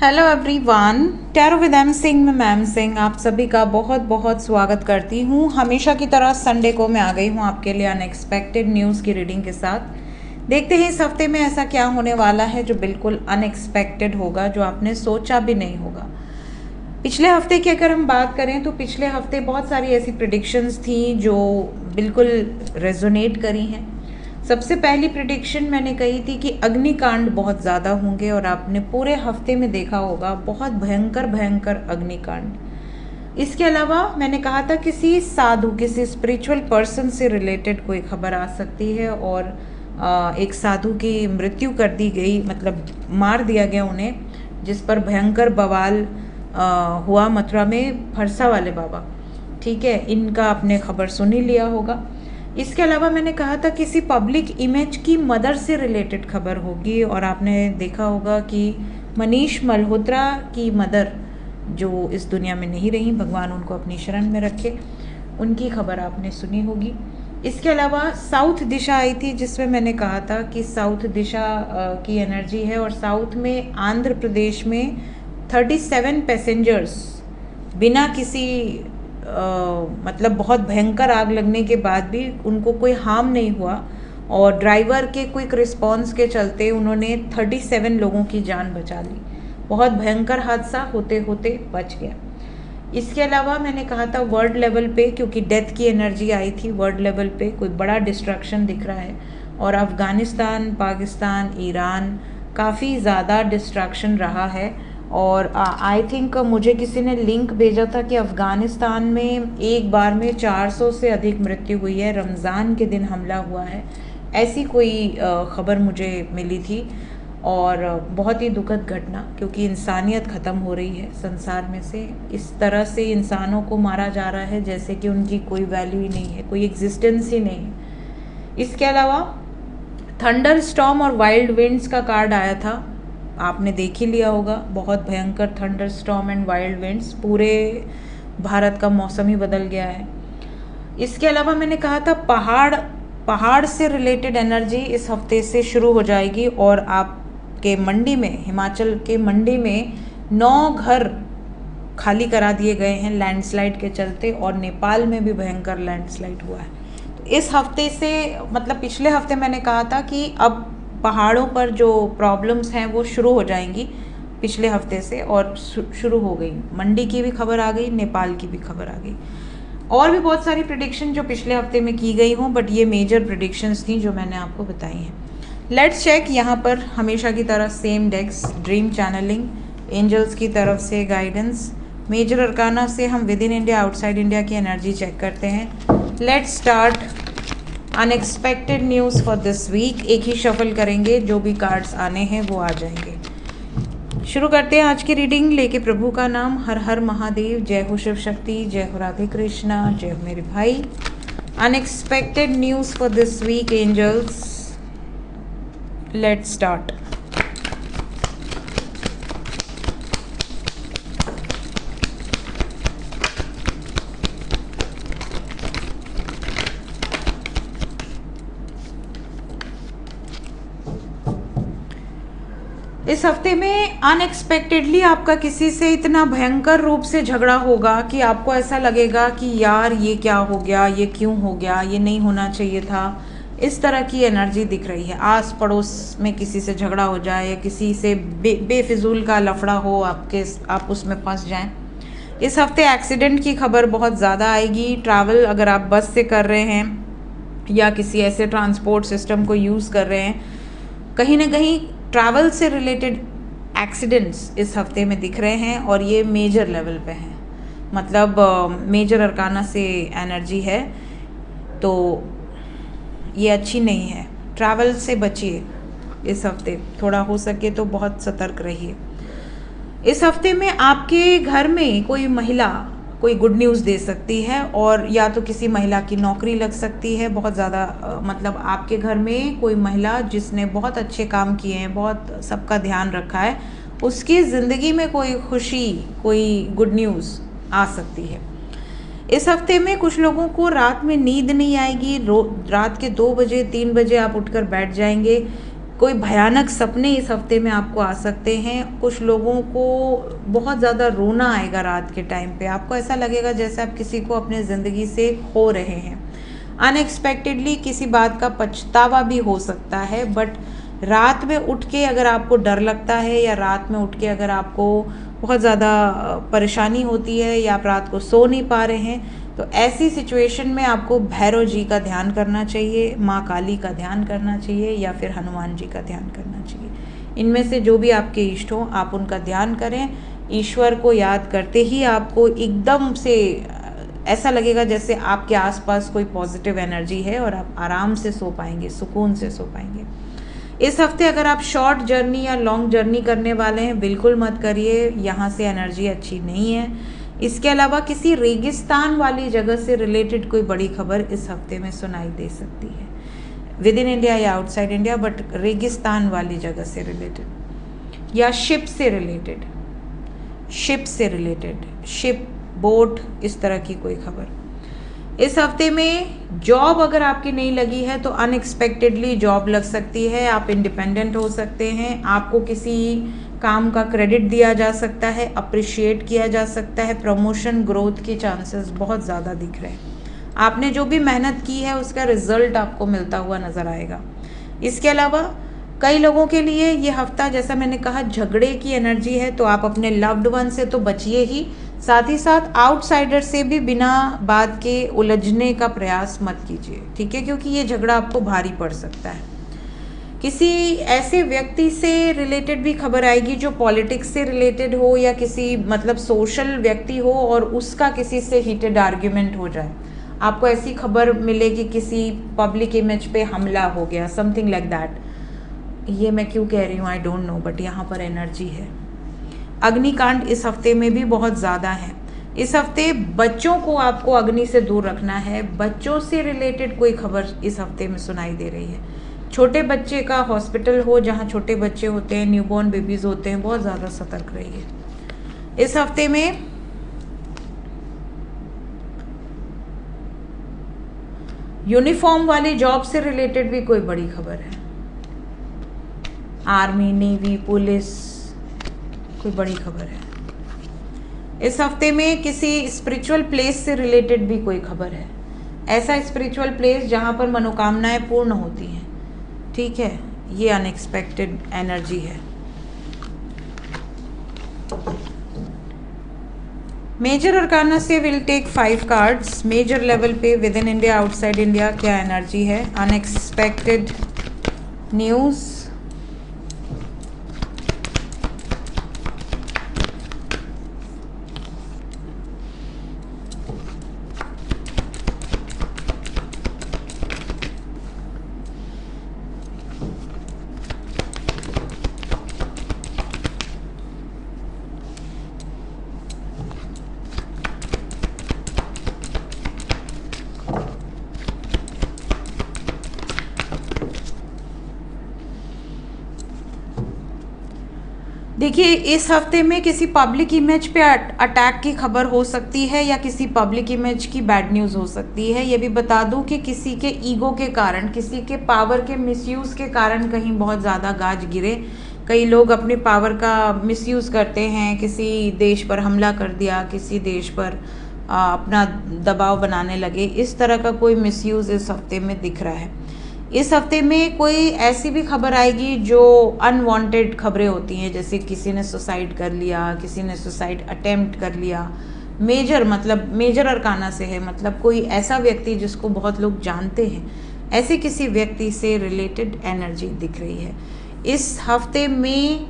Hello everyone, tarot with M Singh में ma'am Singh आप सभी का बहुत बहुत स्वागत करती हूँ। हमेशा की तरह संडे को मैं आ गई हूँ आपके लिए अनएक्सपेक्टेड न्यूज़ की रीडिंग के साथ। देखते हैं इस हफ्ते में ऐसा क्या होने वाला है जो बिल्कुल अनएक्सपेक्टेड होगा, जो आपने सोचा भी नहीं होगा। पिछले हफ्ते की अगर हम बात करें तो पिछले हफ्ते बहुत सारी ऐसी प्रिडिक्शंस थी जो बिल्कुल रेजोनेट करी हैं। सबसे पहली प्रिडिक्शन मैंने कही थी कि अग्निकांड बहुत ज़्यादा होंगे और आपने पूरे हफ्ते में देखा होगा बहुत भयंकर भयंकर अग्निकांड। इसके अलावा मैंने कहा था किसी साधु, किसी स्पिरिचुअल पर्सन से रिलेटेड कोई खबर आ सकती है और एक साधु की मृत्यु कर दी गई, मतलब मार दिया गया उन्हें, जिस पर भयंकर बवाल हुआ मथुरा में फरसा वाले बाबा। ठीक है, इनका आपने खबर सुन ही लिया होगा। इसके अलावा मैंने कहा था किसी पब्लिक इमेज की मदर से रिलेटेड खबर होगी और आपने देखा होगा कि मनीष मल्होत्रा की मदर जो इस दुनिया में नहीं रही, भगवान उनको अपनी शरण में रखे, उनकी खबर आपने सुनी होगी। इसके अलावा साउथ दिशा आई थी जिसमें मैंने कहा था कि साउथ दिशा की एनर्जी है और साउथ में आंध्र प्रदेश में 37 पैसेंजर्स बिना किसी मतलब बहुत भयंकर आग लगने के बाद भी उनको कोई हार्म नहीं हुआ और ड्राइवर के क्विक रिस्पॉन्स के चलते उन्होंने 37 लोगों की जान बचा ली। बहुत भयंकर हादसा होते होते बच गया। इसके अलावा मैंने कहा था वर्ल्ड लेवल पे, क्योंकि डेथ की एनर्जी आई थी, वर्ल्ड लेवल पे कोई बड़ा डिस्ट्रक्शन दिख रहा है और अफ़गानिस्तान, पाकिस्तान, ईरान काफ़ी ज़्यादा डिस्ट्रक्शन रहा है। और आई थिंक मुझे किसी ने लिंक भेजा था कि अफ़गानिस्तान में एक बार में 400 से अधिक मृत्यु हुई है, रमज़ान के दिन हमला हुआ है, ऐसी कोई खबर मुझे मिली थी। और बहुत ही दुखद घटना, क्योंकि इंसानियत ख़त्म हो रही है संसार में से। इस तरह से इंसानों को मारा जा रहा है जैसे कि उनकी कोई वैल्यू ही नहीं है, कोई एग्जिस्टेंस ही नहीं है। इसके अलावा थंडर स्टॉर्म और वाइल्ड विंड्स का कार्ड आया था, आपने देख ही लिया होगा। बहुत भयंकर thunder storm and wild winds, पूरे भारत का मौसम ही बदल गया है। इसके अलावा मैंने कहा था पहाड़ से रिलेटेड एनर्जी इस हफ्ते से शुरू हो जाएगी और आपके मंडी में, हिमाचल के मंडी में 9 घर खाली करा दिए गए हैं लैंडस्लाइड के चलते और नेपाल में भी भयंकर लैंडस्लाइड हुआ है। तो इस हफ्ते से, मतलब पिछले हफ्ते मैंने कहा था कि अब पहाड़ों पर जो प्रॉब्लम्स हैं वो शुरू हो जाएंगी पिछले हफ्ते से, और शुरू हो गई। मंडी की भी खबर आ गई, नेपाल की भी खबर आ गई। और भी बहुत सारी प्रिडिक्शन जो पिछले हफ्ते में की गई हों, बट ये मेजर प्रिडिक्शंस थी जो मैंने आपको बताई हैं। लेट्स चेक यहाँ पर हमेशा की तरह same decks, dream channelling, angels की तरफ से गाइडेंस, मेजर अरकाना से हम within India outside India की एनर्जी चेक करते हैं। Let's start unexpected news for this week. एक ही शफल करेंगे, जो भी कार्ड्स आने हैं वो आ जाएंगे। शुरू करते हैं आज की रीडिंग लेके प्रभु का नाम। हर हर महादेव, जय हो शिव शक्ति, जय हो राधे कृष्णा, जय हो मेरे भाई। Unexpected news for this week angels, let's start. इस हफ्ते में अनएक्सपेक्टेडली आपका किसी से इतना भयंकर रूप से झगड़ा होगा कि आपको ऐसा लगेगा कि यार ये क्या हो गया, ये क्यों हो गया, ये नहीं होना चाहिए था। इस तरह की एनर्जी दिख रही है। आस पड़ोस में किसी से झगड़ा हो जाए या किसी से बेफिजूल का लफड़ा हो, आप उसमें फंस जाएं। इस हफ्ते एक्सीडेंट की खबर बहुत ज़्यादा आएगी। ट्रैवल अगर आप बस से कर रहे हैं या किसी ऐसे ट्रांसपोर्ट सिस्टम को यूज़ कर रहे हैं, कहीं ना कहीं ट्रैवल से रिलेटेड एक्सीडेंट्स इस हफ्ते में दिख रहे हैं और ये मेजर लेवल पे हैं, मतलब मेजर अरकाना से एनर्जी है, तो ये अच्छी नहीं है। ट्रैवल से बचिए इस हफ्ते, थोड़ा हो सके तो बहुत सतर्क रहिए। इस हफ्ते में आपके घर में कोई महिला कोई गुड न्यूज़ दे सकती है और या तो किसी महिला की नौकरी लग सकती है। बहुत ज़्यादा मतलब आपके घर में कोई महिला जिसने बहुत अच्छे काम किए हैं, बहुत सबका ध्यान रखा है, उसकी ज़िंदगी में कोई खुशी, कोई गुड न्यूज़ आ सकती है। इस हफ्ते में कुछ लोगों को रात में नींद नहीं आएगी। रात के 2 बजे 3 बजे आप उठकर बैठ जाएंगे। कोई भयानक सपने इस हफ्ते में आपको आ सकते हैं। कुछ लोगों को बहुत ज़्यादा रोना आएगा रात के टाइम पे। आपको ऐसा लगेगा जैसे आप किसी को अपने ज़िंदगी से खो रहे हैं। अनएक्सपेक्टेडली किसी बात का पछतावा भी हो सकता है, बट रात में उठ के अगर आपको डर लगता है या रात में उठ के अगर आपको बहुत ज़्यादा परेशानी होती है या आप रात को सो नहीं पा रहे हैं, तो ऐसी सिचुएशन में आपको भैरव जी का ध्यान करना चाहिए, माँ काली का ध्यान करना चाहिए या फिर हनुमान जी का ध्यान करना चाहिए। इनमें से जो भी आपके इष्ट हों आप उनका ध्यान करें। ईश्वर को याद करते ही आपको एकदम से ऐसा लगेगा जैसे आपके आसपास कोई पॉजिटिव एनर्जी है और आप आराम से सो पाएंगे, सुकून से सो पाएंगे। इस हफ्ते अगर आप शॉर्ट जर्नी या लॉन्ग जर्नी करने वाले हैं बिल्कुल मत करिए, यहाँ से एनर्जी अच्छी नहीं है। इसके अलावा किसी रेगिस्तान वाली जगह से रिलेटेड कोई बड़ी खबर इस हफ्ते में सुनाई दे सकती है, विद इन इंडिया या आउटसाइड इंडिया, बट रेगिस्तान वाली जगह से रिलेटेड या शिप से रिलेटेड, शिप बोट, इस तरह की कोई खबर। इस हफ्ते में जॉब अगर आपकी नहीं लगी है तो अनएक्सपेक्टेडली जॉब लग सकती है। आप इंडिपेंडेंट हो सकते हैं, आपको किसी काम का क्रेडिट दिया जा सकता है, अप्रिशिएट किया जा सकता है, प्रमोशन ग्रोथ के चांसेस बहुत ज़्यादा दिख रहे हैं। आपने जो भी मेहनत की है उसका रिजल्ट आपको मिलता हुआ नज़र आएगा। इसके अलावा कई लोगों के लिए ये हफ्ता, जैसा मैंने कहा, झगड़े की एनर्जी है, तो आप अपने लव्ड वन से तो बचिए ही, साथ ही साथ आउटसाइडर से भी बिना बात के उलझने का प्रयास मत कीजिए, ठीक है, क्योंकि ये झगड़ा आपको भारी पड़ सकता है। किसी ऐसे व्यक्ति से रिलेटेड भी खबर आएगी जो पॉलिटिक्स से रिलेटेड हो या किसी मतलब सोशल व्यक्ति हो और उसका किसी से हीटेड आर्ग्यूमेंट हो जाए। आपको ऐसी खबर मिलेगी किसी पब्लिक इमेज पे हमला हो गया, समथिंग लाइक दैट। ये मैं क्यों कह रही हूँ आई डोंट नो, बट यहाँ पर एनर्जी है। अग्निकांड इस हफ्ते में भी बहुत ज़्यादा है। इस हफ्ते बच्चों को आपको अग्नि से दूर रखना है। बच्चों से रिलेटेड कोई खबर इस हफ्ते में सुनाई दे रही है। छोटे बच्चे का हॉस्पिटल हो, जहाँ छोटे बच्चे होते हैं, न्यूबॉर्न बेबीज़ होते हैं, बहुत ज़्यादा सतर्क रहिए। इस हफ्ते में यूनिफॉर्म वाली जॉब से रिलेटेड भी कोई बड़ी खबर है। आर्मी, नेवी, पुलिस, कोई बड़ी खबर है। इस हफ्ते में किसी स्पिरिचुअल प्लेस से रिलेटेड भी कोई खबर है। ऐसा स्पिरिचुअल प्लेस जहाँ पर मनोकामनाएं पूर्ण होती हैं, ठीक है, ये अनएक्सपेक्टेड एनर्जी है। मेजर अरकाना से will take 5 cards. Major level पे within India, outside India क्या एनर्जी है, अनएक्सपेक्टेड न्यूज़, देखिए इस हफ्ते में किसी पब्लिक इमेज पे अटैक की खबर हो सकती है या किसी पब्लिक इमेज की बैड न्यूज़ हो सकती है। ये भी बता दूं कि किसी के ईगो के कारण, किसी के पावर के मिसयूज़ के कारण कहीं बहुत ज़्यादा गाज गिरे। कई लोग अपने पावर का मिसयूज़ करते हैं, किसी देश पर हमला कर दिया, किसी देश पर अपना दबाव बनाने लगे, इस तरह का कोई मिसयूज़ इस हफ्ते में दिख रहा है। इस हफ्ते में कोई ऐसी भी खबर आएगी जो अनवांटेड खबरें होती हैं, जैसे किसी ने सुसाइड कर लिया, किसी ने सुसाइड अटेम्प्ट कर लिया। मेजर मतलब मेजर अरकाना से है, मतलब कोई ऐसा व्यक्ति जिसको बहुत लोग जानते हैं, ऐसे किसी व्यक्ति से रिलेटेड एनर्जी दिख रही है। इस हफ्ते में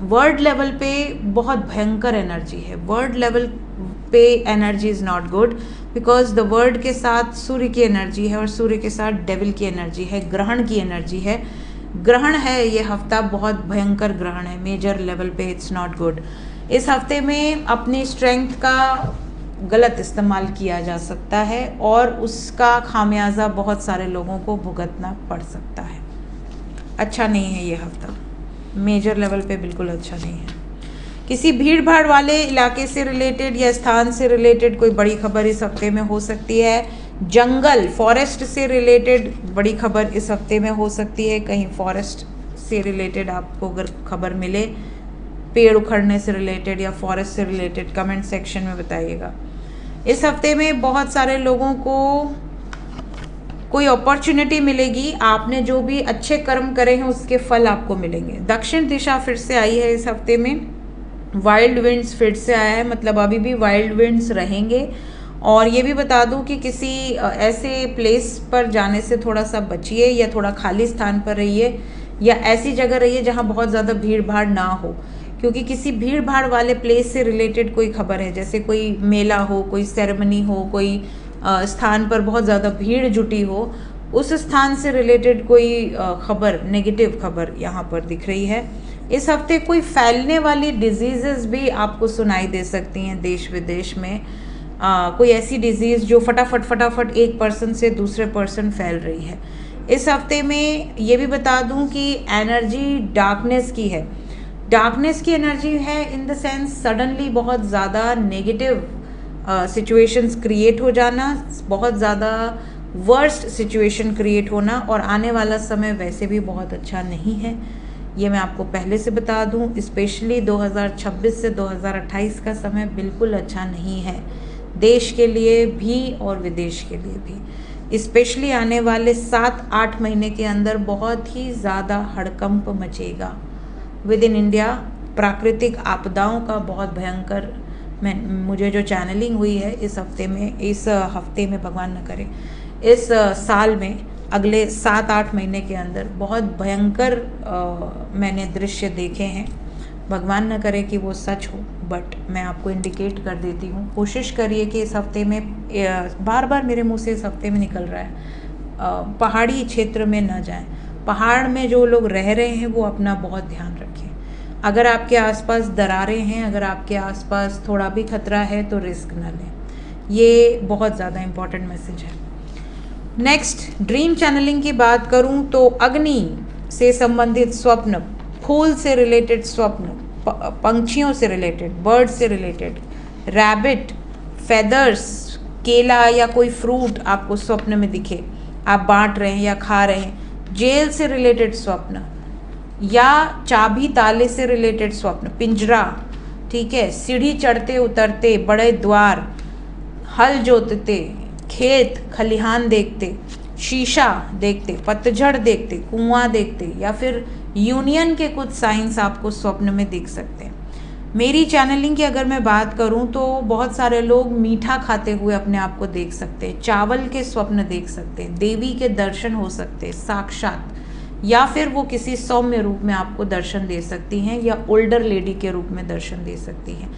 वर्ल्ड लेवल पे बहुत भयंकर एनर्जी है। वर्ल्ड लेवल पे energy is not good, because the world के साथ सूर्य की एनर्जी है और सूर्य के साथ डेविल की एनर्जी है, ग्रहण की एनर्जी है। ग्रहण है ये हफ्ता, बहुत भयंकर ग्रहण है, मेजर लेवल पे इट्स नॉट गुड। इस हफ्ते में अपनी स्ट्रेंथ का गलत इस्तेमाल किया जा सकता है और उसका खामियाजा बहुत सारे लोगों को भुगतना पड़ सकता है। अच्छा नहीं है ये हफ्ता, मेजर लेवल पे बिल्कुल अच्छा नहीं है। किसी भीड़ भाड़ वाले इलाके से रिलेटेड या स्थान से रिलेटेड कोई बड़ी खबर इस हफ्ते में हो सकती है। जंगल, फॉरेस्ट से रिलेटेड बड़ी खबर इस हफ्ते में हो सकती है। कहीं फॉरेस्ट से रिलेटेड आपको अगर खबर मिले, पेड़ उखड़ने से रिलेटेड या फॉरेस्ट से रिलेटेड, कमेंट सेक्शन में बताइएगा। इस हफ्ते में बहुत सारे लोगों को कोई अपॉर्चुनिटी मिलेगी। आपने जो भी अच्छे कर्म करे हैं उसके फल आपको मिलेंगे। दक्षिण दिशा फिर से आई है इस हफ्ते में। वाइल्ड विंड्स फिर से आया है, मतलब अभी भी वाइल्ड विंड्स रहेंगे। और ये भी बता दूं कि किसी ऐसे प्लेस पर जाने से थोड़ा सा बचिए, या थोड़ा खाली स्थान पर रहिए, या ऐसी जगह रहिए जहाँ बहुत ज़्यादा भीड़ भाड़ ना हो, क्योंकि किसी भीड़ भाड़ वाले प्लेस से रिलेटेड कोई खबर है, जैसे कोई मेला हो, कोई सेरेमनी हो, कोई स्थान पर बहुत ज़्यादा भीड़ जुटी हो, उस स्थान से रिलेटेड कोई खबर, नेगेटिव खबर यहाँ पर दिख रही है। इस हफ्ते कोई फैलने वाली डिजीज़ेस भी आपको सुनाई दे सकती हैं देश विदेश में। कोई ऐसी डिजीज़ जो फटाफट एक पर्सन से दूसरे पर्सन फैल रही है। इस हफ्ते में ये भी बता दूं कि एनर्जी डार्कनेस की है। डार्कनेस की एनर्जी है इन द सेंस सडनली बहुत ज़्यादा नेगेटिव सिचुएशंस क्रिएट हो जाना, बहुत ज़्यादा वर्स्ट सिचुएशन क्रिएट होना, और आने वाला समय वैसे भी बहुत अच्छा नहीं है। ये मैं आपको पहले से बता दूं, स्पेशली 2026 से 2028 का समय बिल्कुल अच्छा नहीं है, देश के लिए भी और विदेश के लिए भी। स्पेशली आने वाले 7-8 महीने के अंदर बहुत ही ज़्यादा हड़कंप मचेगा विद इन इंडिया। प्राकृतिक आपदाओं का बहुत भयंकर, मुझे जो चैनलिंग हुई है इस हफ्ते में भगवान न करे, इस साल में अगले 7-8 महीने के अंदर बहुत भयंकर मैंने दृश्य देखे हैं। भगवान न करे कि वो सच हो, बट मैं आपको इंडिकेट कर देती हूँ। कोशिश करिए कि इस हफ्ते में, बार बार मेरे मुंह से इस हफ्ते में निकल रहा है, पहाड़ी क्षेत्र में ना जाएं। पहाड़ में जो लोग रह रहे हैं वो अपना बहुत ध्यान रखें। अगर आपके आसपास दरारें हैं, अगर आपके आसपास थोड़ा भी खतरा है तो रिस्क ना लें। ये बहुत ज़्यादा इम्पॉर्टेंट मैसेज है। नेक्स्ट, ड्रीम चैनलिंग की बात करूं तो अग्नि से संबंधित स्वप्न, फूल से रिलेटेड स्वप्न, पंछियों से रिलेटेड, बर्ड से रिलेटेड, रैबिट, फेदर्स, केला या कोई फ्रूट आपको स्वप्न में दिखे, आप बांट रहे हैं या खा रहे हैं, जेल से रिलेटेड स्वप्न, या चाबी ताले से रिलेटेड स्वप्न, पिंजरा, ठीक है, सीढ़ी चढ़ते उतरते, बड़े द्वार, हल जोतते, खेत खलिहान देखते, शीशा देखते, पतझड़ देखते, कुआं देखते, या फिर यूनियन के कुछ साइंस आपको स्वप्न में दिख सकते हैं। मेरी चैनलिंग की अगर मैं बात करूं तो बहुत सारे लोग मीठा खाते हुए अपने आप को देख सकते हैं, चावल के स्वप्न देख सकते हैं, देवी के दर्शन हो सकते हैं साक्षात, या फिर वो किसी सौम्य रूप में आपको दर्शन दे सकती हैं, या ओल्डर लेडी के रूप में दर्शन दे सकती हैं।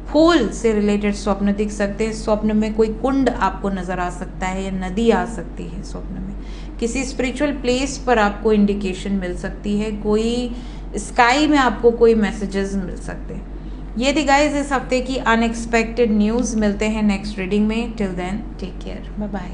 फूल से रिलेटेड स्वप्न दिख सकते हैं। स्वप्न में कोई कुंड आपको नज़र आ सकता है, या नदी आ सकती है स्वप्न में। किसी स्पिरिचुअल प्लेस पर आपको इंडिकेशन मिल सकती है, कोई स्काई में आपको कोई मैसेजेस मिल सकते हैं। ये थी गाइस इस हफ्ते की अनएक्सपेक्टेड न्यूज़। मिलते हैं नेक्स्ट रीडिंग में। Till then take care, bye bye.